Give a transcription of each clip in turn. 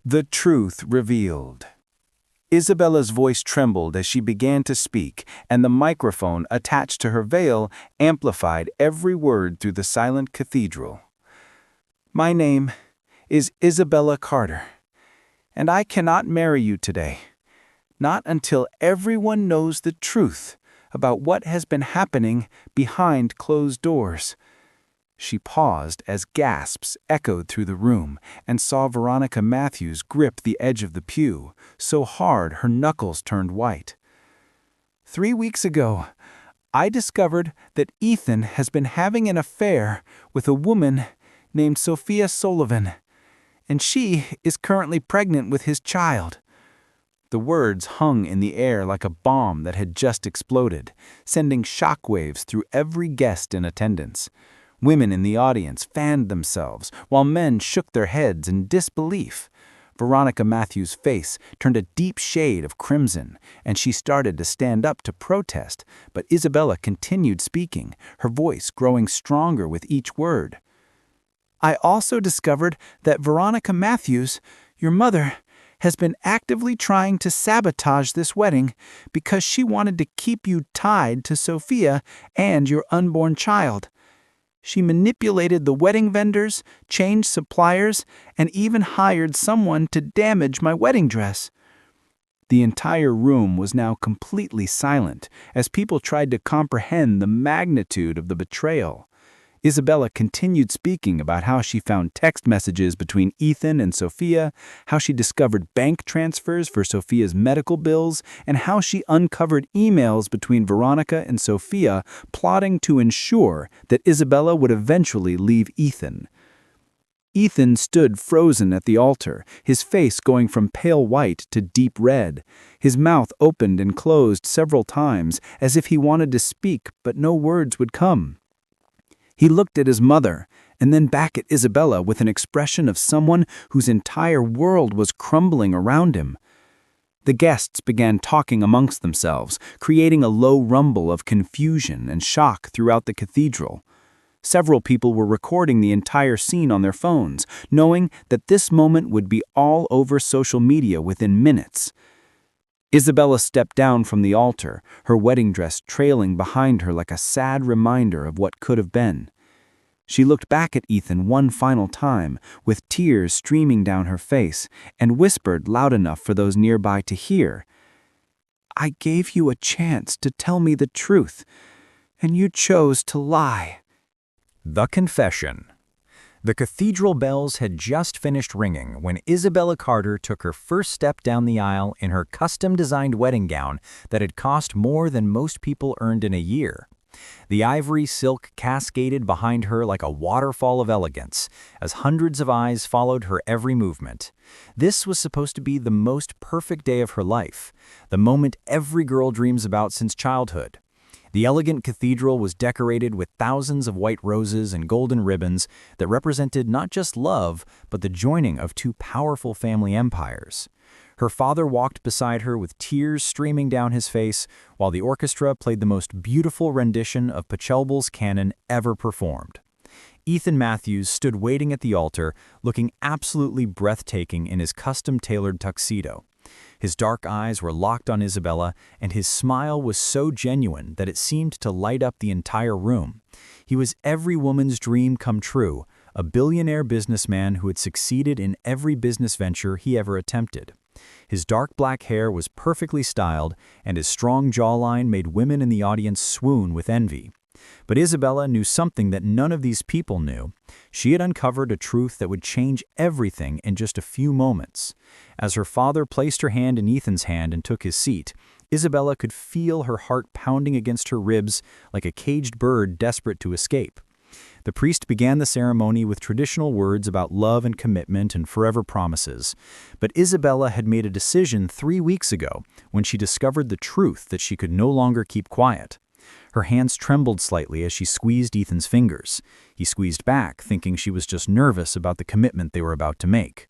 The truth revealed. Isabella's voice trembled as she began to speak, and the microphone attached to her veil amplified every word through the silent cathedral. My name is Isabella Carter, and I cannot marry you today, not until everyone knows the truth about what has been happening behind closed doors. She paused as gasps echoed through the room and saw Veronica Matthews grip the edge of the pew, so hard her knuckles turned white. 3 weeks ago, I discovered that Ethan has been having an affair with a woman named Sophia Sullivan, and she is currently pregnant with his child. The words hung in the air like a bomb that had just exploded, sending shockwaves through every guest in attendance. Women in the audience fanned themselves, while men shook their heads in disbelief. Veronica Matthews' face turned a deep shade of crimson, and she started to stand up to protest, but Isabella continued speaking, her voice growing stronger with each word. I also discovered that Veronica Matthews, your mother, has been actively trying to sabotage this wedding because she wanted to keep you tied to Sophia and your unborn child. She manipulated the wedding vendors, changed suppliers, and even hired someone to damage my wedding dress. The entire room was now completely silent as people tried to comprehend the magnitude of the betrayal. Isabella continued speaking about how she found text messages between Ethan and Sophia, how she discovered bank transfers for Sophia's medical bills, and how she uncovered emails between Veronica and Sophia plotting to ensure that Isabella would eventually leave Ethan. Ethan stood frozen at the altar, his face going from pale white to deep red. His mouth opened and closed several times as if he wanted to speak, but no words would come. He looked at his mother, and then back at Isabella with an expression of someone whose entire world was crumbling around him. The guests began talking amongst themselves, creating a low rumble of confusion and shock throughout the cathedral. Several people were recording the entire scene on their phones, knowing that this moment would be all over social media within minutes. Isabella stepped down from the altar, her wedding dress trailing behind her like a sad reminder of what could have been. She looked back at Ethan one final time, with tears streaming down her face, and whispered loud enough for those nearby to hear, I gave you a chance to tell me the truth, and you chose to lie. The confession. The cathedral bells had just finished ringing when Isabella Carter took her first step down the aisle in her custom-designed wedding gown that had cost more than most people earned in a year. The ivory silk cascaded behind her like a waterfall of elegance, as hundreds of eyes followed her every movement. This was supposed to be the most perfect day of her life, the moment every girl dreams about since childhood. The elegant cathedral was decorated with thousands of white roses and golden ribbons that represented not just love, but the joining of two powerful family empires. Her father walked beside her with tears streaming down his face, while the orchestra played the most beautiful rendition of Pachelbel's canon ever performed. Ethan Matthews stood waiting at the altar, looking absolutely breathtaking in his custom-tailored tuxedo. His dark eyes were locked on Isabella, and his smile was so genuine that it seemed to light up the entire room. He was every woman's dream come true, a billionaire businessman who had succeeded in every business venture he ever attempted. His dark black hair was perfectly styled, and his strong jawline made women in the audience swoon with envy. But Isabella knew something that none of these people knew. She had uncovered a truth that would change everything in just a few moments. As her father placed her hand in Ethan's hand and took his seat, Isabella could feel her heart pounding against her ribs like a caged bird desperate to escape. The priest began the ceremony with traditional words about love and commitment and forever promises. But Isabella had made a decision 3 weeks ago when she discovered the truth that she could no longer keep quiet. Her hands trembled slightly as she squeezed Ethan's fingers. He squeezed back, thinking she was just nervous about the commitment they were about to make.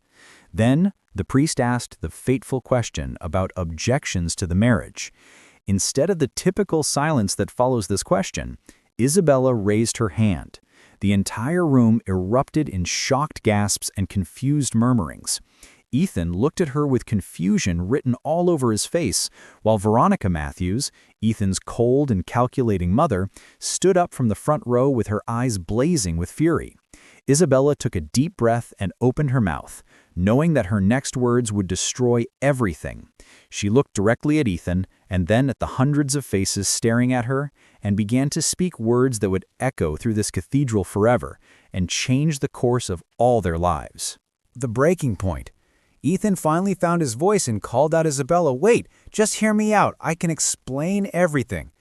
Then, the priest asked the fateful question about objections to the marriage. Instead of the typical silence that follows this question, Isabella raised her hand. The entire room erupted in shocked gasps and confused murmurings. Ethan looked at her with confusion written all over his face, while Veronica Matthews, Ethan's cold and calculating mother, stood up from the front row with her eyes blazing with fury. Isabella took a deep breath and opened her mouth, knowing that her next words would destroy everything. She looked directly at Ethan and then at the hundreds of faces staring at her and began to speak words that would echo through this cathedral forever and change the course of all their lives. The breaking point. Ethan finally found his voice and called out Isabella, "Wait, just hear me out. I can explain everything."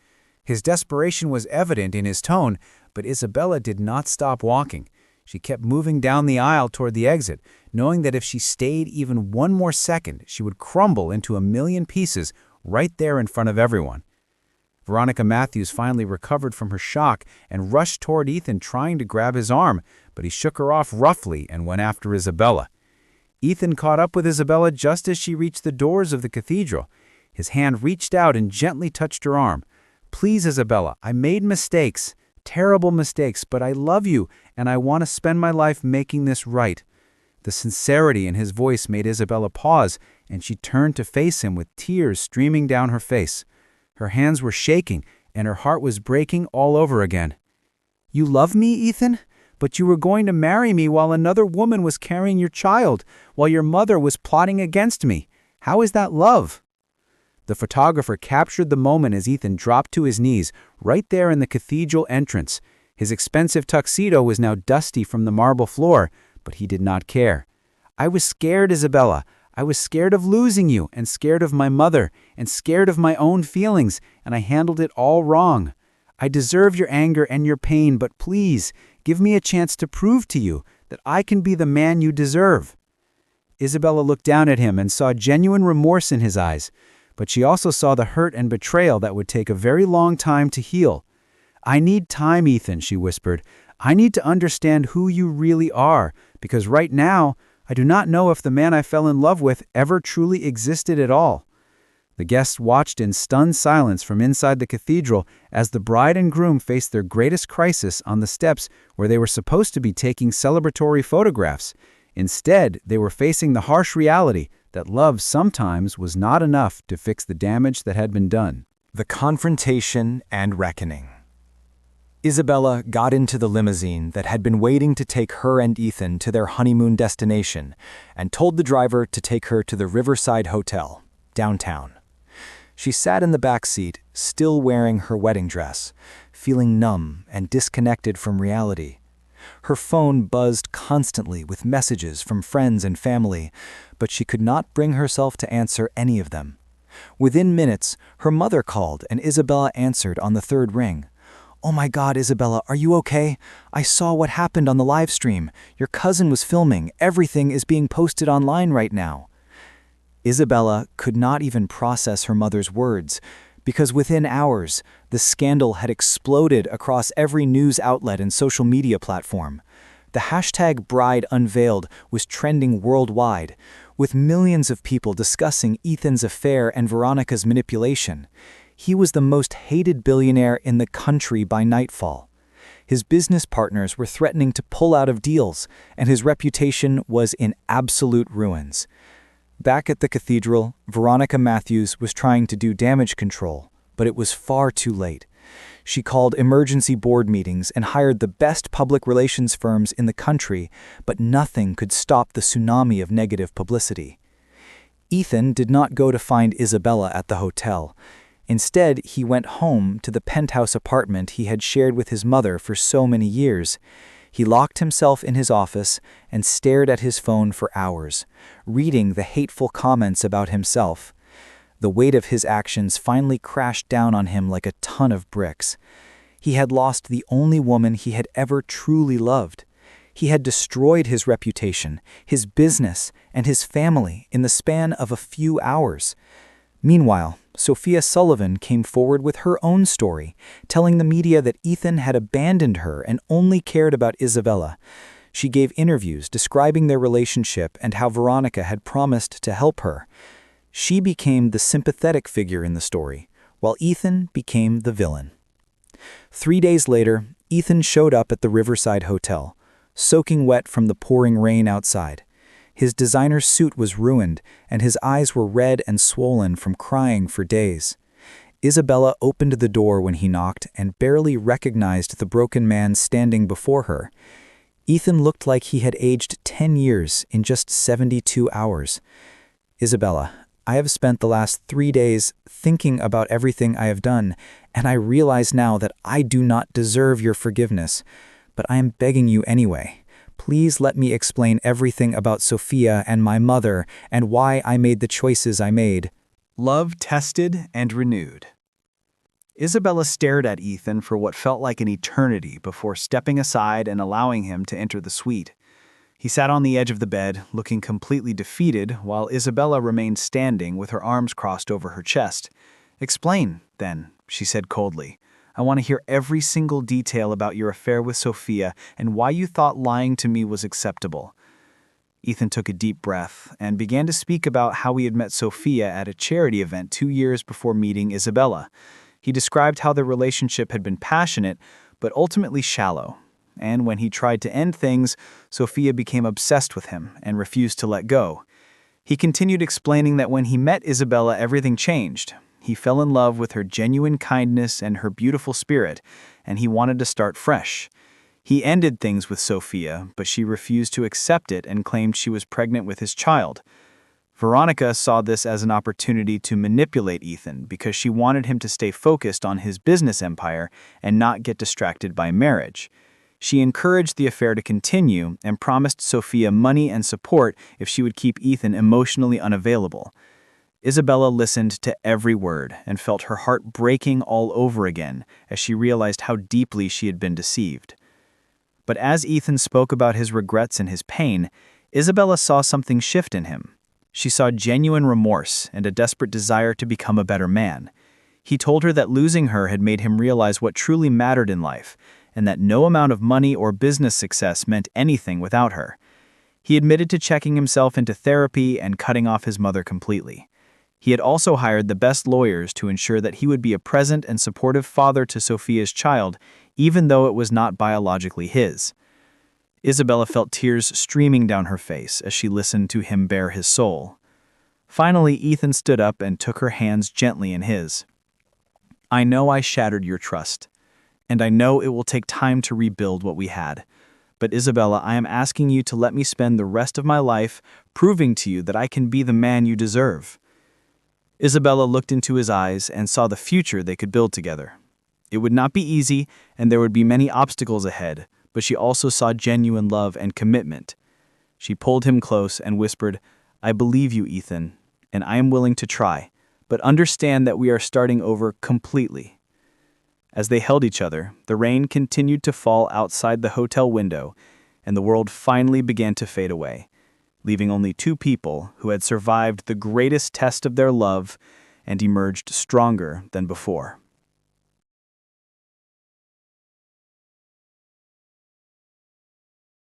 His desperation was evident in his tone, but Isabella did not stop walking. She kept moving down the aisle toward the exit, knowing that if she stayed even one more second, she would crumble into a million pieces right there in front of everyone. Veronica Matthews finally recovered from her shock and rushed toward Ethan, trying to grab his arm, but he shook her off roughly and went after Isabella. Ethan caught up with Isabella just as she reached the doors of the cathedral. His hand reached out and gently touched her arm. "Please, Isabella, I made mistakes, terrible mistakes, but I love you and I want to spend my life making this right." The sincerity in his voice made Isabella pause, and she turned to face him with tears streaming down her face. Her hands were shaking, and her heart was breaking all over again. "You love me, Ethan? But you were going to marry me while another woman was carrying your child, while your mother was plotting against me. How is that love?" The photographer captured the moment as Ethan dropped to his knees, right there in the cathedral entrance. His expensive tuxedo was now dusty from the marble floor, but he did not care. "I was scared, Isabella. I was scared of losing you, and scared of my mother, and scared of my own feelings, and I handled it all wrong. I deserve your anger and your pain, but please, give me a chance to prove to you that I can be the man you deserve." Isabella looked down at him and saw genuine remorse in his eyes, but she also saw the hurt and betrayal that would take a very long time to heal. "I need time, Ethan," she whispered. "I need to understand who you really are, because right now, I do not know if the man I fell in love with ever truly existed at all." The guests watched in stunned silence from inside the cathedral as the bride and groom faced their greatest crisis on the steps where they were supposed to be taking celebratory photographs. Instead, they were facing the harsh reality that love sometimes was not enough to fix the damage that had been done. The confrontation and reckoning. Isabella got into the limousine that had been waiting to take her and Ethan to their honeymoon destination and told the driver to take her to the Riverside Hotel, downtown. She sat in the back seat, still wearing her wedding dress, feeling numb and disconnected from reality. Her phone buzzed constantly with messages from friends and family, but she could not bring herself to answer any of them. Within minutes, her mother called and Isabella answered on the third ring. "Oh my God, Isabella, are you okay? I saw what happened on the live stream. Your cousin was filming. Everything is being posted online right now." Isabella could not even process her mother's words, because within hours, the scandal had exploded across every news outlet and social media platform. The hashtag Bride Unveiled was trending worldwide, with millions of people discussing Ethan's affair and Veronica's manipulation. He was the most hated billionaire in the country by nightfall. His business partners were threatening to pull out of deals, and his reputation was in absolute ruins. Back at the cathedral, Veronica Matthews was trying to do damage control, but it was far too late. She called emergency board meetings and hired the best public relations firms in the country, but nothing could stop the tsunami of negative publicity. Ethan did not go to find Isabella at the hotel. Instead, he went home to the penthouse apartment he had shared with his mother for so many years. He locked himself in his office and stared at his phone for hours, reading the hateful comments about himself. The weight of his actions finally crashed down on him like a ton of bricks. He had lost the only woman he had ever truly loved. He had destroyed his reputation, his business, and his family in the span of a few hours. Meanwhile, Sophia Sullivan came forward with her own story, telling the media that Ethan had abandoned her and only cared about Isabella. She gave interviews describing their relationship and how Veronica had promised to help her. She became the sympathetic figure in the story, while Ethan became the villain. 3 days later, Ethan showed up at the Riverside Hotel, soaking wet from the pouring rain outside. His designer suit was ruined, and his eyes were red and swollen from crying for days. Isabella opened the door when he knocked and barely recognized the broken man standing before her. Ethan looked like he had aged 10 years in just 72 hours. "Isabella, I have spent the last 3 days thinking about everything I have done, and I realize now that I do not deserve your forgiveness. But I am begging you anyway. Please let me explain everything about Sophia and my mother and why I made the choices I made." Love tested and renewed. Isabella stared at Ethan for what felt like an eternity before stepping aside and allowing him to enter the suite. He sat on the edge of the bed, looking completely defeated, while Isabella remained standing with her arms crossed over her chest. "Explain, then," she said coldly. "I want to hear every single detail about your affair with Sophia and why you thought lying to me was acceptable." Ethan took a deep breath and began to speak about how he had met Sophia at a charity event 2 years before meeting Isabella. He described how their relationship had been passionate, but ultimately shallow. And when he tried to end things, Sophia became obsessed with him and refused to let go. He continued explaining that when he met Isabella, everything changed. He fell in love with her genuine kindness and her beautiful spirit, and he wanted to start fresh. He ended things with Sophia, but she refused to accept it and claimed she was pregnant with his child. Veronica saw this as an opportunity to manipulate Ethan because she wanted him to stay focused on his business empire and not get distracted by marriage. She encouraged the affair to continue and promised Sophia money and support if she would keep Ethan emotionally unavailable. Isabella listened to every word and felt her heart breaking all over again as she realized how deeply she had been deceived. But as Ethan spoke about his regrets and his pain, Isabella saw something shift in him. She saw genuine remorse and a desperate desire to become a better man. He told her that losing her had made him realize what truly mattered in life, and that no amount of money or business success meant anything without her. He admitted to checking himself into therapy and cutting off his mother completely. He had also hired the best lawyers to ensure that he would be a present and supportive father to Sophia's child, even though it was not biologically his. Isabella felt tears streaming down her face as she listened to him bare his soul. Finally, Ethan stood up and took her hands gently in his. "I know I shattered your trust, and I know it will take time to rebuild what we had. But Isabella, I am asking you to let me spend the rest of my life proving to you that I can be the man you deserve." Isabella looked into his eyes and saw the future they could build together. It would not be easy, and there would be many obstacles ahead, but she also saw genuine love and commitment. She pulled him close and whispered, "I believe you, Ethan, and I am willing to try, but understand that we are starting over completely." As they held each other, the rain continued to fall outside the hotel window, and the world finally began to fade away, leaving only two people who had survived the greatest test of their love and emerged stronger than before.